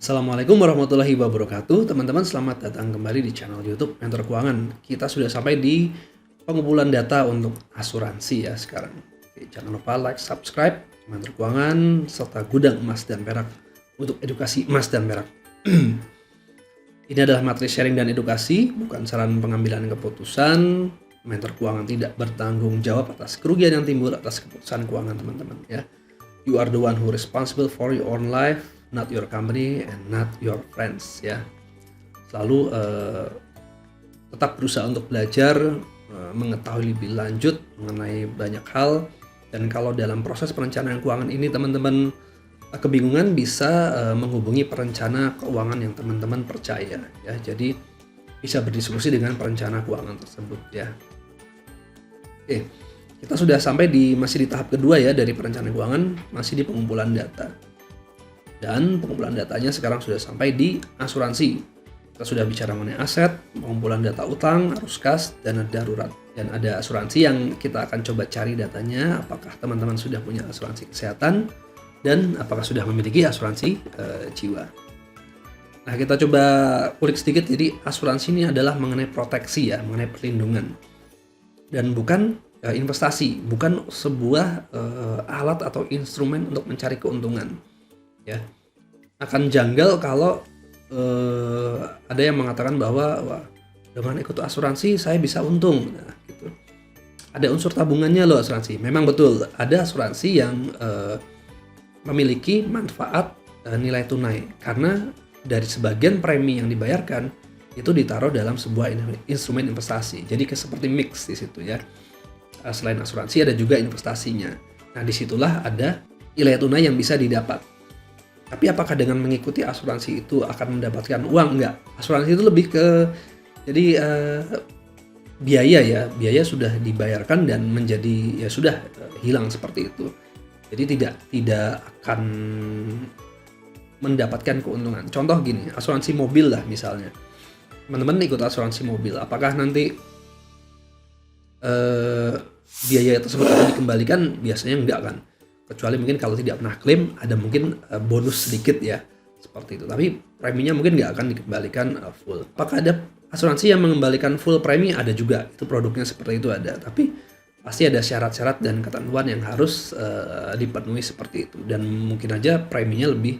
Assalamualaikum warahmatullahi wabarakatuh. Teman-teman, selamat datang kembali di channel YouTube Mentor Keuangan. Kita sudah sampai di pengumpulan data untuk asuransi ya sekarang. Oke, jangan lupa like, subscribe Mentor Keuangan serta Gudang Emas dan Perak untuk edukasi emas dan perak. Ini adalah materi sharing dan edukasi, bukan saran pengambilan keputusan. Mentor Keuangan tidak bertanggung jawab atas kerugian yang timbul atas keputusan keuangan teman-teman ya. You are the one who responsible for your own life, not your company and not your friends ya. Selalu tetap berusaha untuk belajar, mengetahui lebih lanjut mengenai banyak hal. Dan kalau dalam proses perencanaan keuangan ini teman-teman kebingungan, bisa menghubungi perencana keuangan yang teman-teman percaya ya. Jadi bisa berdiskusi dengan perencana keuangan tersebut ya. Oke, kita sudah sampai masih di tahap kedua ya dari perencanaan keuangan, masih di pengumpulan data. Dan pengumpulan datanya sekarang sudah sampai di asuransi. Kita sudah bicara mengenai aset, pengumpulan data utang, arus kas, dana darurat. Dan ada asuransi yang kita akan coba cari datanya, apakah teman-teman sudah punya asuransi kesehatan, dan apakah sudah memiliki asuransi jiwa. Nah, kita coba kulik sedikit. Jadi asuransi ini adalah mengenai proteksi ya, mengenai perlindungan. Dan bukan investasi, bukan sebuah alat atau instrumen untuk mencari keuntungan. Ya, akan janggal kalau ada yang mengatakan bahwa wah, dengan ikut asuransi saya bisa untung. Nah, gitu. Ada unsur tabungannya loh asuransi. Memang betul ada asuransi yang memiliki manfaat nilai tunai karena dari sebagian premi yang dibayarkan itu ditaruh dalam sebuah instrumen investasi. Jadi seperti mix di situ ya. Selain asuransi ada juga investasinya. Nah, disitulah ada nilai tunai yang bisa didapat. Tapi apakah dengan mengikuti asuransi itu akan mendapatkan uang? Enggak. Asuransi itu lebih ke jadi biaya ya. Biaya sudah dibayarkan dan menjadi ya sudah hilang seperti itu. Jadi tidak akan mendapatkan keuntungan. Contoh gini, asuransi mobil lah misalnya. Teman-teman ikut asuransi mobil, apakah nanti biaya tersebut akan dikembalikan? Biasanya enggak kan. Kecuali mungkin kalau tidak pernah klaim, ada mungkin bonus sedikit ya, seperti itu. Tapi preminya mungkin nggak akan dikembalikan full. Apakah ada asuransi yang mengembalikan full premi? Ada juga, itu produknya seperti itu ada. Tapi pasti ada syarat-syarat dan ketentuan yang harus dipenuhi seperti itu. Dan mungkin aja preminya lebih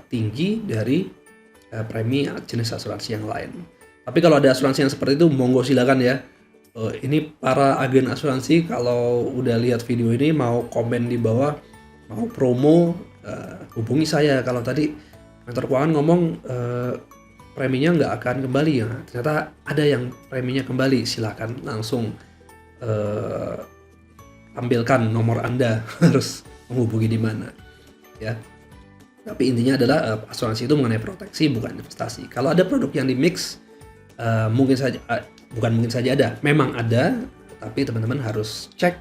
tinggi dari premi jenis asuransi yang lain. Tapi kalau ada asuransi yang seperti itu, monggo silakan ya. Ini para agen asuransi kalau udah lihat video ini mau komen di bawah, mau promo, hubungi saya. Kalau tadi Mentor Keuangan ngomong preminya nggak akan kembali ya, ternyata ada yang preminya kembali, silakan langsung tampilkan nomor Anda harus menghubungi di mana ya. Tapi intinya adalah asuransi itu mengenai proteksi, bukan investasi. Kalau ada produk yang di mix, bukan mungkin saja ada, memang ada, tapi teman-teman harus cek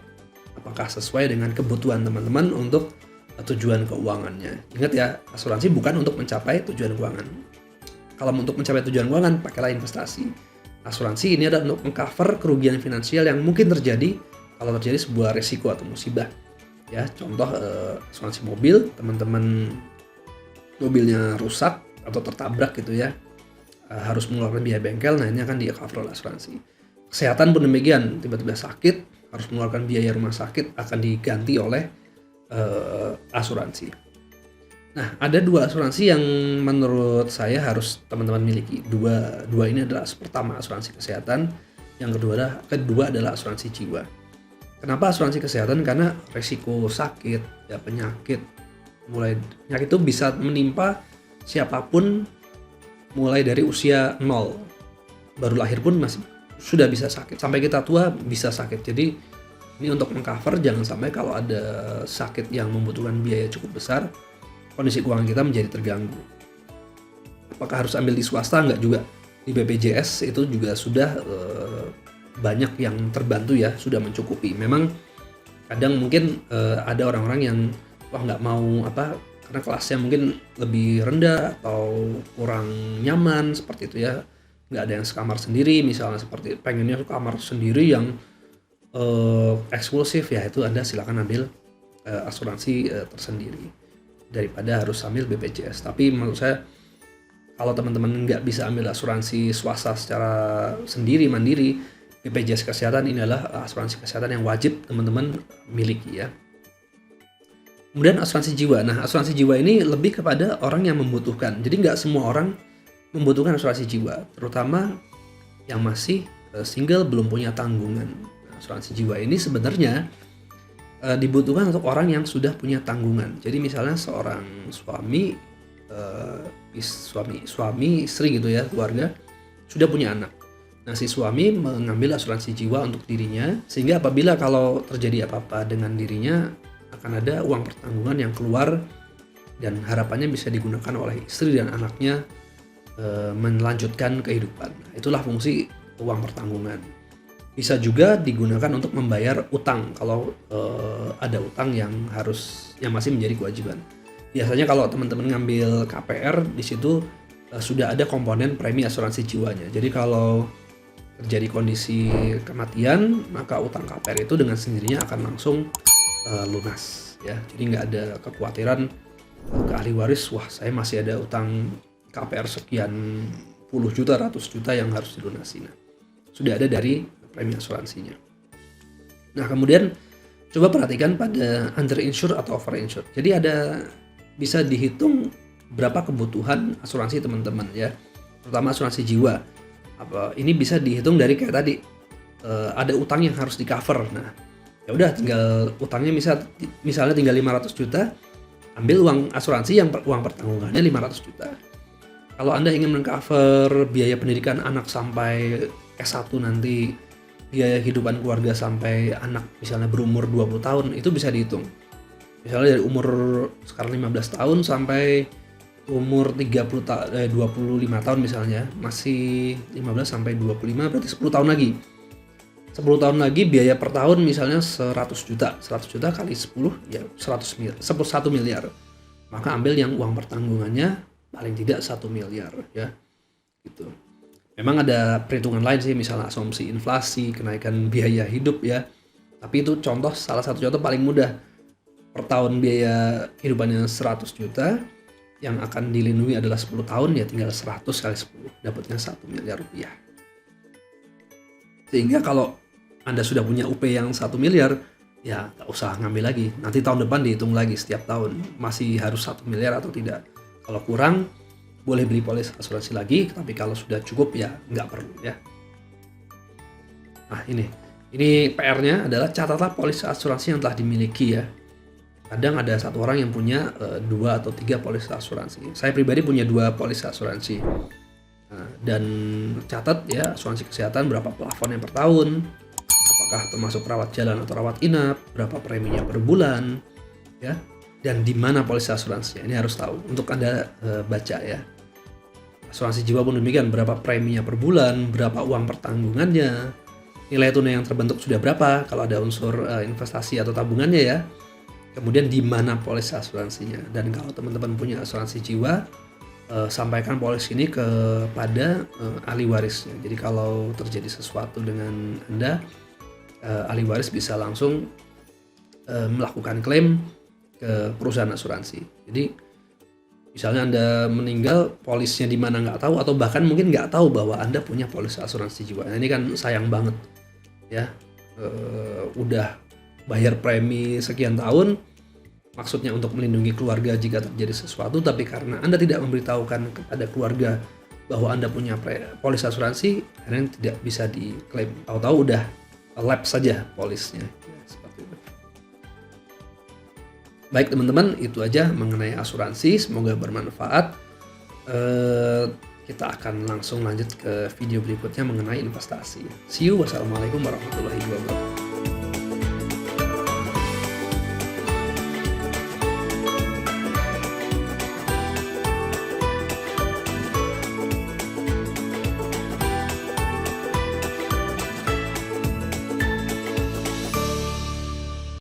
apakah sesuai dengan kebutuhan teman-teman untuk tujuan keuangannya. Ingat ya, asuransi bukan untuk mencapai tujuan keuangan. Kalau untuk mencapai tujuan keuangan, pakailah investasi. Asuransi ini adalah untuk mengcover kerugian finansial yang mungkin terjadi kalau terjadi sebuah resiko atau musibah. Ya, contoh asuransi mobil, teman-teman mobilnya rusak atau tertabrak gitu ya, harus mengeluarkan biaya bengkel. Nah, ini akan di cover oleh asuransi. Kesehatan pun demikian, tiba-tiba sakit harus mengeluarkan biaya rumah sakit, akan diganti oleh asuransi. Nah, ada dua asuransi yang menurut saya harus teman-teman miliki. Dua ini adalah pertama asuransi kesehatan, yang kedua adalah asuransi jiwa. Kenapa asuransi kesehatan? Karena resiko sakit ya, penyakit itu bisa menimpa siapapun mulai dari usia 0, baru lahir pun masih sudah bisa sakit, sampai kita tua bisa sakit. Jadi ini untuk mengcover jangan sampai kalau ada sakit yang membutuhkan biaya cukup besar, kondisi keuangan kita menjadi terganggu. Apakah harus ambil di swasta? Enggak juga. Di BPJS itu juga sudah banyak yang terbantu ya, sudah mencukupi. Memang kadang mungkin ada orang-orang yang nggak mau karena kelasnya mungkin lebih rendah atau kurang nyaman seperti itu ya, nggak ada yang sekamar sendiri misalnya, seperti pengennya kamar sendiri yang eksklusif ya, itu Anda silakan ambil asuransi tersendiri. daripada harus ambil BPJS. Tapi menurut saya kalau teman-teman nggak bisa ambil asuransi swasta secara sendiri mandiri, BPJS Kesehatan ini adalah asuransi kesehatan yang wajib teman-teman miliki ya. Kemudian asuransi jiwa. Nah, asuransi jiwa ini lebih kepada orang yang membutuhkan. Jadi nggak semua orang membutuhkan asuransi jiwa, terutama yang masih single belum punya tanggungan. Nah, asuransi jiwa ini sebenarnya dibutuhkan untuk orang yang sudah punya tanggungan. Jadi misalnya seorang suami istri gitu ya, keluarga sudah punya anak. Nah, si suami mengambil asuransi jiwa untuk dirinya, sehingga apabila kalau terjadi apa-apa dengan dirinya akan ada uang pertanggungan yang keluar dan harapannya bisa digunakan oleh istri dan anaknya melanjutkan kehidupan. Nah, itulah fungsi uang pertanggungan. Bisa juga digunakan untuk membayar utang kalau ada utang yang masih menjadi kewajiban. Biasanya kalau teman-teman ngambil KPR, di situ sudah ada komponen premi asuransi jiwanya. Jadi kalau terjadi kondisi kematian, maka utang KPR itu dengan sendirinya akan langsung lunas ya. Jadi nggak ada kekhawatiran ke ahli waris, wah saya masih ada utang KPR sekian puluh juta, ratus juta yang harus dilunasi. Nah, sudah ada dari premi asuransinya. Nah, kemudian coba perhatikan pada underinsured atau overinsured. Jadi bisa dihitung berapa kebutuhan asuransi teman-teman ya, terutama asuransi jiwa. Ini bisa dihitung dari kayak tadi, ada utang yang harus di cover. Nah, ya udah tinggal utangnya misalnya tinggal 500 juta, ambil uang asuransi yang uang pertanggungannya 500 juta. Kalau Anda ingin mengcover biaya pendidikan anak sampai S1 nanti, biaya kehidupan keluarga sampai anak misalnya berumur 20 tahun, itu bisa dihitung. Misalnya dari umur sekarang 15 tahun sampai umur 25 tahun misalnya, masih 15 sampai 25 berarti 10 tahun lagi. 10 tahun lagi biaya per tahun misalnya 100 juta. 100 juta kali 10 ya 1 miliar. Maka ambil yang uang pertanggungannya paling tidak 1 miliar ya. Gitu. Memang ada perhitungan lain sih, misalnya asumsi inflasi, kenaikan biaya hidup ya. Tapi itu salah satu contoh paling mudah. Per tahun biaya kehidupannya 100 juta, yang akan dilindungi adalah 10 tahun, ya tinggal 100 kali 10, dapatnya 1 miliar rupiah. Sehingga kalau Anda sudah punya UP yang 1 miliar, ya nggak usah ngambil lagi. Nanti tahun depan dihitung lagi setiap tahun, masih harus 1 miliar atau tidak. Kalau kurang, boleh beli polis asuransi lagi, tapi kalau sudah cukup ya nggak perlu ya. Nah ini PR-nya adalah catatlah polis asuransi yang telah dimiliki ya. Kadang ada satu orang yang punya 2 atau 3 polis asuransi. Saya pribadi punya 2 polis asuransi. Nah, dan catat ya asuransi kesehatan berapa plafonnya per tahun, apakah termasuk rawat jalan atau rawat inap, berapa preminya per bulan, ya, dan di mana polis asuransinya. Ini harus tahu untuk Anda baca ya. Asuransi jiwa pun demikian, berapa preminya per bulan, berapa uang pertanggungannya, nilai tunai yang terbentuk sudah berapa kalau ada unsur investasi atau tabungannya ya. Kemudian di mana polis asuransinya. Dan kalau teman-teman punya asuransi jiwa, sampaikan polis ini kepada ahli warisnya. Jadi kalau terjadi sesuatu dengan Anda, ahli waris bisa langsung melakukan klaim ke perusahaan asuransi. Jadi misalnya Anda meninggal, polisnya di mana nggak tahu, atau bahkan mungkin nggak tahu bahwa Anda punya polis asuransi jiwa. Nah, ini kan sayang banget ya. Udah bayar premi sekian tahun, maksudnya untuk melindungi keluarga jika terjadi sesuatu, tapi karena Anda tidak memberitahukan kepada keluarga bahwa Anda punya polis asuransi, akhirnya tidak bisa diklaim. Tahu-tahu udah lapse saja polisnya. Ya, seperti itu. Baik teman-teman, itu aja mengenai asuransi. Semoga bermanfaat. Kita akan langsung lanjut ke video berikutnya mengenai investasi. See you. Wassalamualaikum warahmatullahi wabarakatuh.